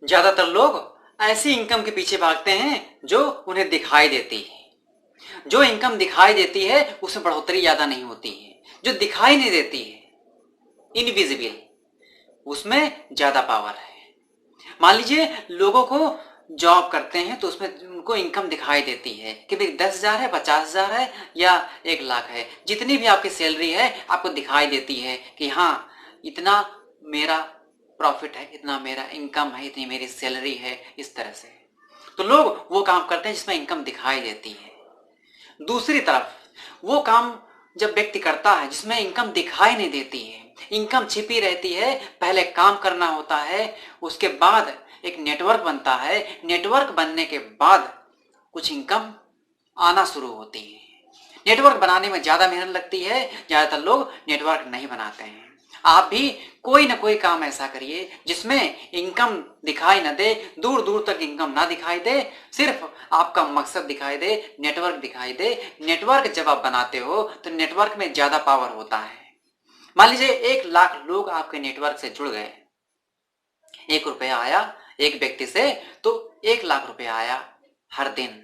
ज्यादातर लोग ऐसी इनकम के पीछे भागते हैं जो उन्हें दिखाई देती है। जो इनकम दिखाई देती है उसमें बढ़ोतरी ज्यादा नहीं होती है। जो दिखाई नहीं देती है, इनविजिबल, उसमें ज्यादा पावर है। मान लीजिए लोगों को जॉब करते हैं तो उसमें उनको इनकम दिखाई देती है कि भाई 10,000 है, 50,000 है या 1 लाख है। जितनी भी आपकी सैलरी है आपको दिखाई देती है कि हाँ, इतना मेरा प्रॉफिट है, इतना मेरा इनकम है, इतनी मेरी सैलरी है। इस तरह से तो लोग वो काम करते हैं जिसमें इनकम दिखाई देती है। दूसरी तरफ वो काम जब व्यक्ति करता है जिसमें इनकम दिखाई नहीं देती है, इनकम छिपी रहती है, पहले काम करना होता है, उसके बाद एक नेटवर्क बनता है, नेटवर्क बनने के बाद कुछ इनकम आना शुरू होती है। नेटवर्क बनाने में ज्यादा मेहनत लगती है, ज्यादातर लोग नेटवर्क नहीं बनाते हैं। आप भी कोई ना कोई काम ऐसा करिए जिसमें इनकम दिखाई न दे, दूर दूर तक इनकम ना दिखाई दे, सिर्फ आपका मकसद दिखाई दे, नेटवर्क दिखाई दे। नेटवर्क जब आप बनाते हो तो नेटवर्क में ज्यादा पावर होता है। मान लीजिए 1 लाख लोग आपके नेटवर्क से जुड़ गए, 1 रुपया आया एक व्यक्ति से तो 1 लाख रुपया आया हर दिन।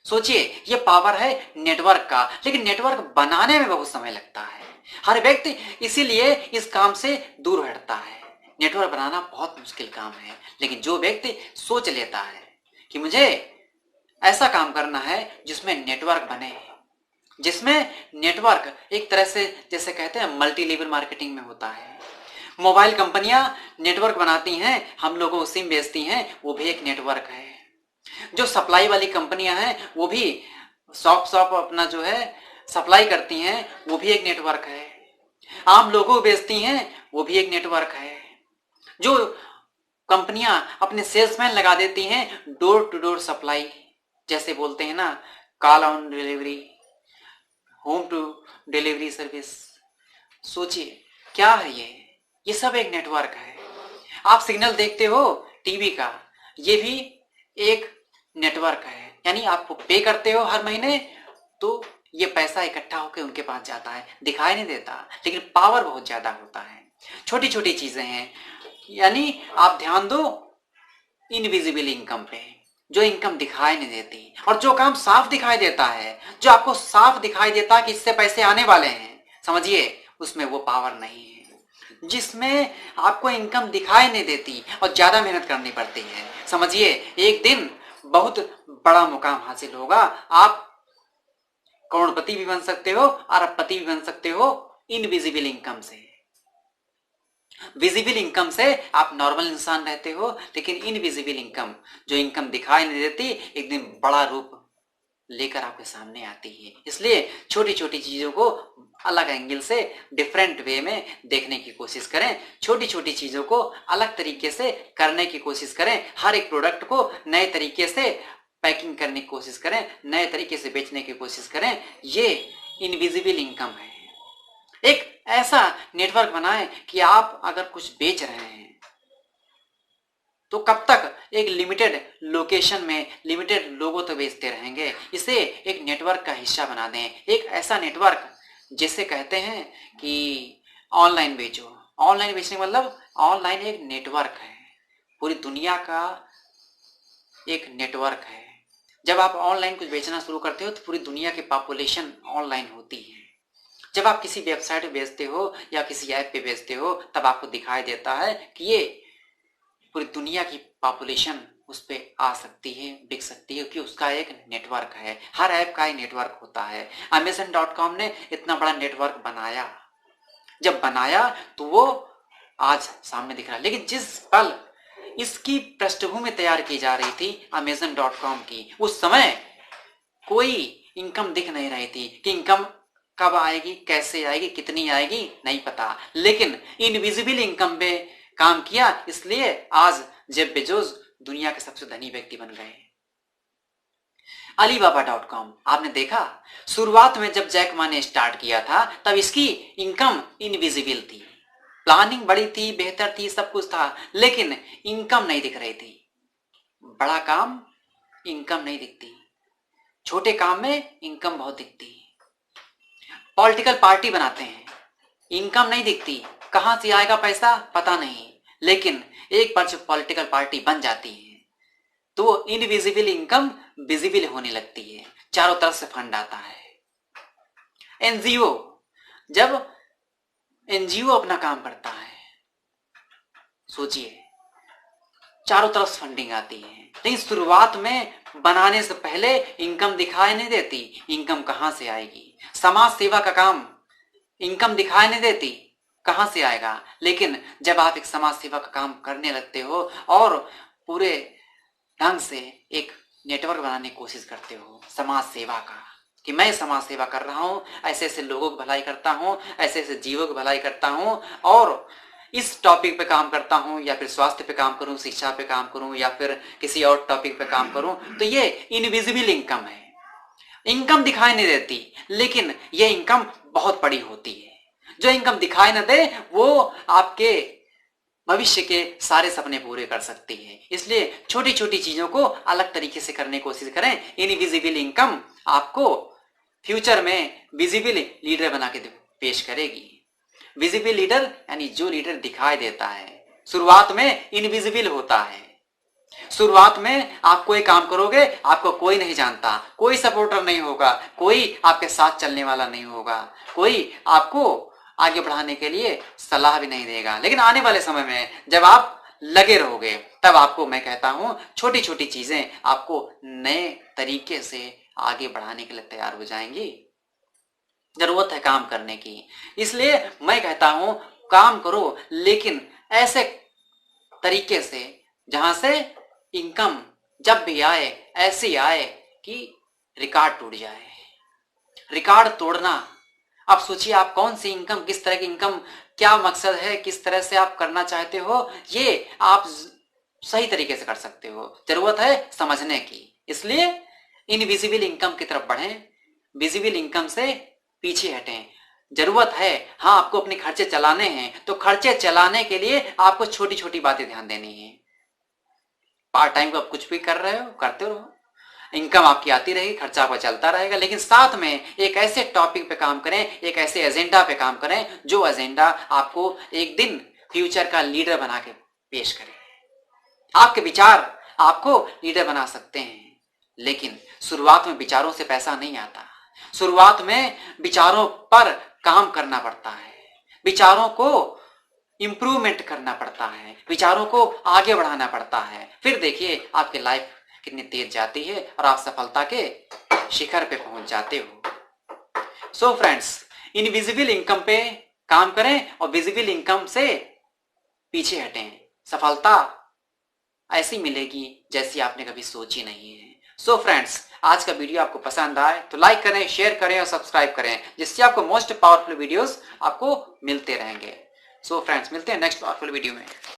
सोचिए, ये पावर है नेटवर्क का। लेकिन नेटवर्क बनाने में बहुत समय लगता है। हर व्यक्ति इसीलिए इस काम से दूर हटता है। नेटवर्क बनाना बहुत मुश्किल काम है, लेकिन जो व्यक्ति सोच लेता है कि मुझे ऐसा काम करना है जिसमें नेटवर्क बने, जिसमें नेटवर्क एक तरह से जैसे कहते हैं मल्टी लेवल मार्केटिंग में होता है। मोबाइल कंपनियां नेटवर्क बनाती हैं, हम लोगों को सिम बेचती हैं, वो भी एक नेटवर्क है। जो सप्लाई वाली कंपनियां हैं वो भी शॉप अपना जो है सप्लाई करती हैं, वो भी एक नेटवर्क है। आम लोगों को बेचती हैं, वो भी एक नेटवर्क है। जो कंपनियां अपने सेल्समैन लगा देती हैं डोर टू डोर सप्लाई, जैसे बोलते हैं ना, call on delivery, home to delivery service. सोचिए क्या है ये सब एक नेटवर्क है। आप सिग्नल देखते हो टीवी का, ये भी एक नेटवर्क है। यानी आप पे करते हो हर महीने तो ये पैसा इकट्ठा होकर उनके पास जाता है, दिखाई नहीं देता, लेकिन पावर बहुत ज्यादा होता है। छोटी छोटी चीजें हैं। यानी आप ध्यान दो इनविजिबल इनकम पे, जो इनकम दिखाई नहीं देती। और जो काम साफ दिखाई देता है, जो आपको साफ दिखाई देता कि इससे पैसे आने वाले हैं, समझिए उसमें वो पावर नहीं है। जिसमें आपको इनकम दिखाई नहीं देती और ज्यादा मेहनत करनी पड़ती है, समझिए एक दिन बहुत बड़ा मुकाम हासिल होगा। आप करोड़पति भी बन सकते हो, अरबपति भी बन सकते हो इनविजिबल इनकम से। विजिबल इनकम से आप नॉर्मल इंसान रहते हो, लेकिन इनविजिबल इनकम, जो इनकम दिखाई नहीं देती, एक दिन बड़ा रूप लेकर आपके सामने आती है। इसलिए छोटी छोटी चीजों को अलग एंगल से, डिफरेंट वे में देखने की कोशिश करें। छोटी छोटी चीजों को अलग तरीके से करने की कोशिश करें। हर एक प्रोडक्ट को नए तरीके से पैकिंग करने की कोशिश करें, नए तरीके से बेचने की कोशिश करें। ये इनविजिबल इनकम है। एक ऐसा नेटवर्क बनाएं कि आप अगर कुछ बेच रहे हैं तो कब तक एक लिमिटेड लोकेशन में लिमिटेड लोगों तक बेचते रहेंगे। इसे एक नेटवर्क का हिस्सा बना दें। एक ऐसा नेटवर्क जिसे कहते हैं कि ऑनलाइन बेचो। ऑनलाइन बेचने का मतलब ऑनलाइन एक नेटवर्क है, पूरी दुनिया का एक नेटवर्क है। जब आप ऑनलाइन कुछ बेचना शुरू करते हो तो पूरी दुनिया की पॉपुलेशन ऑनलाइन होती है। जब आप किसी वेबसाइट पे बेचते हो या किसी ऐप पे बेचते हो तब आपको दिखाई देता है कि ये पूरी दुनिया की पॉपुलेशन उस पर आ सकती है, बिक सकती है, क्योंकि उसका एक नेटवर्क है। हर ऐप का एक नेटवर्क होता है। Amazon.com ने इतना बड़ा नेटवर्क बनाया, जब बनाया तो वो आज सामने दिख रहा है। लेकिन जिस पल इसकी पृष्ठभूमि तैयार की जा रही थी Amazon.com की, उस समय कोई इनकम दिख नहीं रही थी कि इनकम कब आएगी, कैसे आएगी, कितनी आएगी, नहीं पता। लेकिन इनविजिबल इनकम पे काम किया, इसलिए आज जेफ बेजोस दुनिया के सबसे धनी व्यक्ति बन गए। Alibaba.com आपने देखा, शुरुआत में जब जैक मा ने स्टार्ट किया था तब इसकी इनकम इनविजिबल थी। प्लानिंग बड़ी थी, बेहतर थी, सब कुछ था, लेकिन इनकम नहीं दिख रही थी। बड़ा काम इनकम नहीं दिखती, छोटे काम में इनकम बहुत दिखती। पॉलिटिकल पार्टी बनाते हैं, इनकम नहीं दिखती, कहां से आएगा पैसा पता नहीं, लेकिन एक बार जब पॉलिटिकल पार्टी बन जाती है तो वो इनविजिबल इनकम विजिबल होने लगती है, चारों तरफ से फंड आता है। एनजीओ, जब एनजीओ अपना काम करता है, सोचिए चारों तरफ से फंडिंग आती है, लेकिन शुरुआत में बनाने से पहले इनकम दिखाई नहीं देती। इनकम कहां से आएगी? समाज सेवा का काम इनकम दिखाई नहीं देती, कहां से आएगा? लेकिन जब आप एक समाज सेवा का काम करने लगते हो और पूरे ढंग से एक नेटवर्क बनाने की कोशिश करते हो समाज सेवा का, कि मैं समाज सेवा कर रहा हूं, ऐसे ऐसे लोगों की भलाई करता हूं, ऐसे ऐसे जीवों की भलाई करता हूं, और इस टॉपिक पे काम करता हूं, या फिर स्वास्थ्य पे काम करूं, शिक्षा पे काम करूं, या फिर किसी और टॉपिक पे काम करूं, तो ये इनविजिबल इनकम है। इनकम दिखाई नहीं देती, लेकिन ये इनकम बहुत बड़ी होती है। जो इनकम दिखाई न दे वो आपके भविष्य के सारे सपने पूरे कर सकती है। इसलिए छोटी छोटी चीजों को अलग तरीके से करने की कोशिश करें। इनविजिबल इनकम आपको फ्यूचर में विजिबल लीडर बना के पेश करेगी। विजिबल लीडर यानी जो लीडर दिखाई देता है, शुरुआत में इनविजिबल होता है। शुरुआत में आप कोई काम करोगे, आपको कोई नहीं जानता, कोई सपोर्टर नहीं होगा, कोई आपके साथ चलने वाला नहीं होगा, कोई आपको आगे बढ़ाने के लिए सलाह भी नहीं देगा। लेकिन आने वाले समय में जब आप लगे रहोगे, तब आपको मैं कहता हूं छोटी छोटी चीजें आपको नए तरीके से आगे बढ़ाने के लिए तैयार हो जाएंगी। जरूरत है काम करने की, इसलिए मैं कहता हूं काम करो, लेकिन ऐसे तरीके से जहां से इनकम जब भी आए ऐसी आए कि रिकॉर्ड टूट जाए। रिकॉर्ड तोड़ना, आप सोचिए आप कौन सी इनकम, किस तरह की इनकम, क्या मकसद है, किस तरह से आप करना चाहते हो, ये आप सही तरीके से कर सकते हो। जरूरत है समझने की, इसलिए इनविजिबल इनकम की तरफ बढ़ें, विजिबल इनकम से पीछे हटें। जरूरत है, हाँ आपको अपने खर्चे चलाने हैं, तो खर्चे चलाने के लिए आपको छोटी छोटी बातें ध्यान देनी है। पार्ट टाइम को आप कुछ भी कर रहे हो, करते रहो, इनकम आपकी आती रहेगी, खर्चा आपका चलता रहेगा, लेकिन साथ में एक ऐसे टॉपिक पे काम करें, एक ऐसे एजेंडा पे काम करें जो एजेंडा आपको एक दिन फ्यूचर का लीडर बना के पेश करे। आपके विचार आपको लीडर बना सकते हैं, लेकिन शुरुआत में विचारों से पैसा नहीं आता। शुरुआत में विचारों पर काम करना पड़ता है, विचारों को इंप्रूवमेंट करना पड़ता है, विचारों को आगे बढ़ाना पड़ता है। फिर देखिए आपकी लाइफ कितनी तेज जाती है और आप सफलता के शिखर पे पहुंच जाते हो। सो फ्रेंड्स, इनविजिबल इनकम पे काम करें और विजिबल इनकम से पीछे हटें। सफलता ऐसी मिलेगी जैसी आपने कभी सोची नहीं है। सो फ्रेंड्स, आज का वीडियो आपको पसंद आए तो लाइक करें, शेयर करें और सब्सक्राइब करें, जिससे आपको मोस्ट पावरफुल वीडियोस आपको मिलते रहेंगे। सो फ्रेंड्स, मिलते हैं नेक्स्ट पावरफुल वीडियो में।